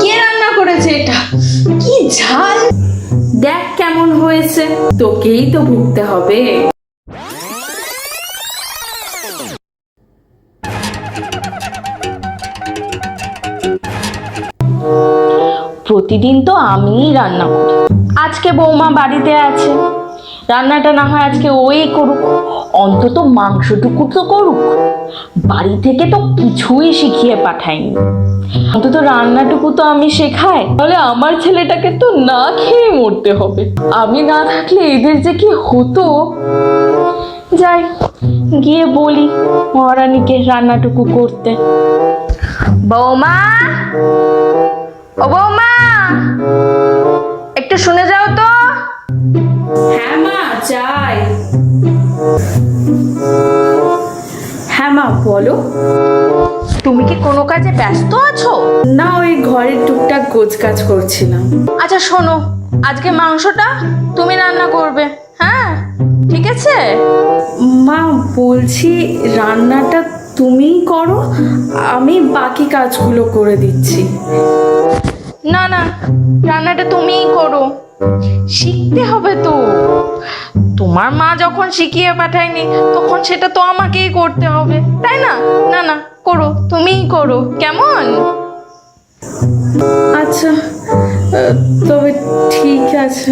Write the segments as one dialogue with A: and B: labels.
A: কে রান্না করেছে এটা? কি ঝাল!
B: দেখ কেমন হয়েছে, তোকেই তো ভুগতে হবে। প্রতিদিন তো আমিই রান্না করি, আজকে বৌমা বাড়িতে আছে, রান্নাটা না হয় আজকে ওই করুক, অন্তত মাংসটুকু তো করুক। বাড়ি থেকে তো কিছুই শিখিয়ে পাঠায়নি, অন্তত রান্নাটুকু তো আমি শেখাই, তাহলে আমার ছেলেটাকে তো না খেয়ে মরতে হবে। আমি না থাকলে এদের যে কি হতো। যাই গিয়ে বলি মহারানীকে রান্নাটুকু করতে। বৌমা, ও বৌমা, একটু শুনে যাও তো। হ্যাঁ মা, যাই। হ্যাঁ মা, বলো। তুমি কি কোনো কাজে ব্যস্ত আছো? না, ওই ঘরের টুকটাক গোছ কাজ করছিলাম। আচ্ছা শোনো, আজকে মাংসটা তুমি রান্না করবে, হ্যাঁ ঠিক আছে? মা বলছি রান্নাটা তুমিই করো, আমি বাকি কাজগুলো করে দিচ্ছি। না না, রান্নাটা তুমিই করো, শিখতে হবে তো। তোমার মা যখন শিখিয়ে পাঠায়নি তখন সেটা তো আমাকেই করতে হবে, তাই না? না না, করো, তুমিই করো, কেমন? আচ্ছা, তবে ঠিক আছে।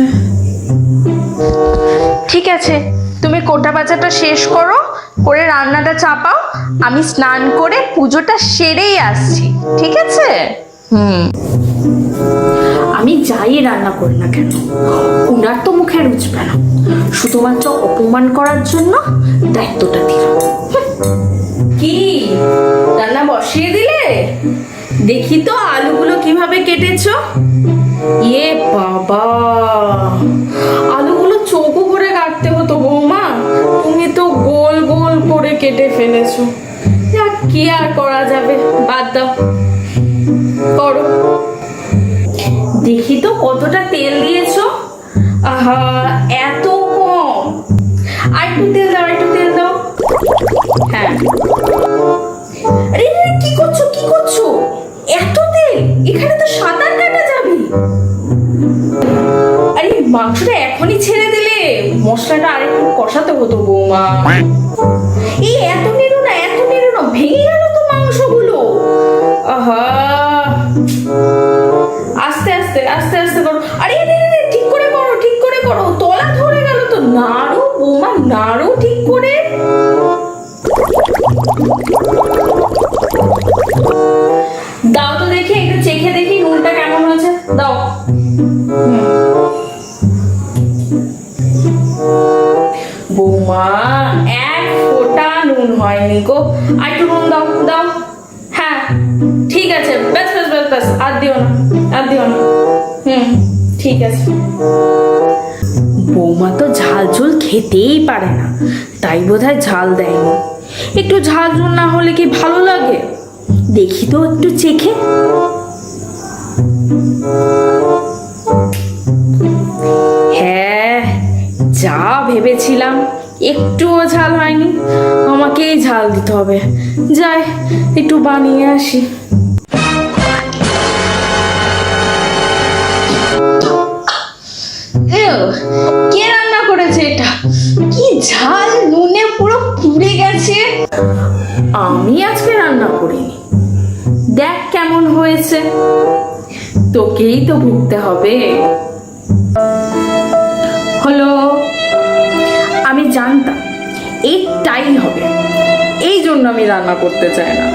B: ঠিক আছে, তুমি কোটা বাজাটা শেষ করো, করে রান্নাটা চাপাও, আমি স্নান করে পুজোটা সেরেই আসছি, ঠিক আছে? আমি যাই রান্না করি না কেন, উনার তো মুখে রুচবে না, শুধুমাত্র অপমান করার জন্য দায়িত্বটা দিল। কি রান্না বসিয়ে দিলে? দেখি তো আলুগুলো কিভাবে কেটেছো। এ বাবা, আলুগুলো চৌকো করে কাটতে হতো বৌমা, তুমি তো গোল গোল করে কেটে ফেলেছো। যাক, কি আর করা যাবে, বাদ দাও, করো। দেখি তো কতটা তেল দিয়েছো। আহা, এত কম, আর একটু তেল দাও, একটু তেল দাও। হ্যাঁ। আরে কি করছো, কি করছো? এত তেল, এখানে তো সাঁতার কাটা যাবে। আরে মাংসটা এখনই ছেড়ে দিলে মশলাটা আরেকটু কষাতে হতো বৌমা। এই এত নেড়ো না, এত নেড়ো না, ভেঙে গেল তো মাংসগুলো। আহা, আস্তে আস্তে আস্তে আস্তে করো। আরে ঠিক করে করো, ঠিক করে করো, তলা ধরে গেল তো। নাড়ু বৌমা, নাড়ু ঠিক করে। দাও তো দেখি, একটু চেখে দেখি নুনটা কেমন হয়েছে, দাও। বৌমা, এক ফোঁটা নুন হয়নি গো, আর একটু নুন দাও, দাও। হ্যাঁ ঠিক আছে, ব্যাস ব্যাস ব্যাস ব্যাস, আর দিও না, আর দিও না। ঠিক আছে। বৌমা তো ঝাল ঝোল খেতেই পারে না, তাই বোধহয় ঝাল দেয়নি। একটু ঝাল ঝোল না হলে কি ভালো লাগে? দেখি তো একটু চেখে। হ্যাঁ, যা ভেবেছিলাম, একটুও ঝাল হয়নি, আমাকেই ঝাল দিতে হবে। যাই একটু বানিয়ে আসি।
A: কে রান্না করেছে এটা? কি ঝাল! নুনে পুরো পুড়ে গেছে।
B: আমি আজকে রান্না করিনি, দেখ কেমন হয়েছে, তোকেই তো ভুগতে হবে। হলো, আমি জানতাম এইটাই হবে, এই জন্য আমি রান্না করতে চাই না।